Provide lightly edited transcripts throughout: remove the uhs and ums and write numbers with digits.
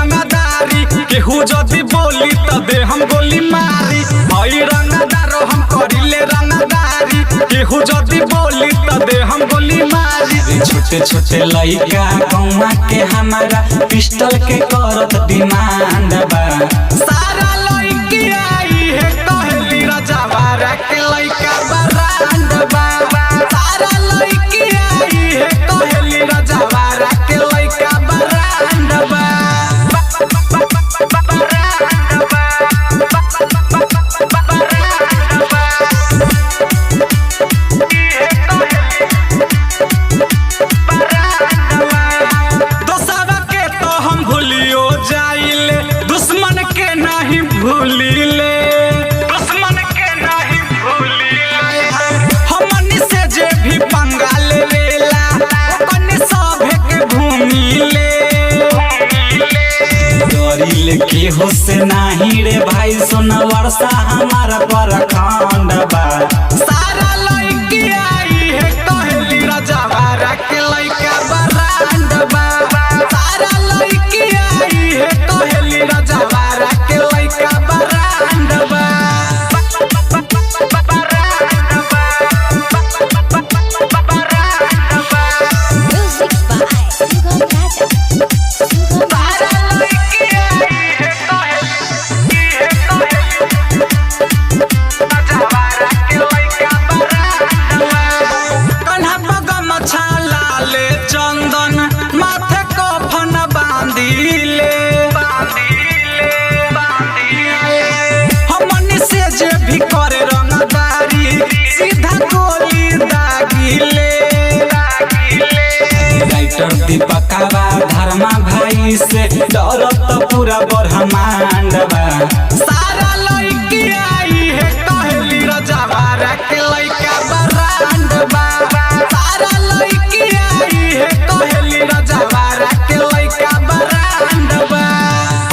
केहू जदी बोली त दे हम गोली मारी। हई रंगदारो हम करिले रंगदारी, केहू जदी बोली त दे हम गोली मारी। छोटे छोटे लइका गौवा के हमारा पिस्टल के करत डिमांड बा। सारा लइकी आई है कहली रजवाड़ा के लइका बरांड बा। सारा लइकी आई है कहली रजवाड़ा के लइका बरांड बा। दुश्मन के नहीं भूलिले, दुश्मन के नहीं भूलिले। हमनी से जे भी पंगा लेवेला ओकनी सभे के भूमिले। डरिले केहू से नाही रे भाई, सुन वर्षा हमारा परखंड बा। सारा लइकी आई है कहली रजवाड़ा के लइका बरांड बा। सारा लइकी आई है कहली रजवाड़ा के लइका बरांड बा। चंदन माथे कफन बांधिले, हमनी से जे भी करे रंगदारी सीधा गोली दागिले। राइटर दीपकवा धर्मा भाई से डरत पूरा ब्रह्मांड बा। सारा लइकी आई है कहली रजवाड़ा के लइका बरांड बा। सारा लइकी आई है कहली रजवाड़ा के लइका बरांड बा।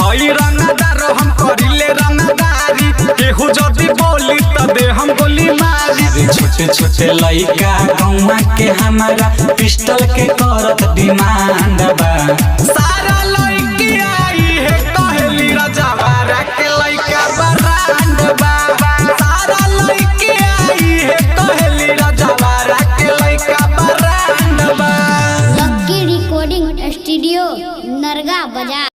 हई रंगदारो हम करिले रंगदारी, केहू जदी बोली त दे हम गोली मारी। छोटे छोटे लइका गौवा के हमारा पिस्टल के करत डिमांड बा। सारा लइकी आई है कहली रजवाड़ा के लइका बरांड बा। सारा लइकी आई है कहली रजवाड़ा के लइका बरांड बा। लक्की रिकॉर्डिंग स्टूडियो नरगा बाजार।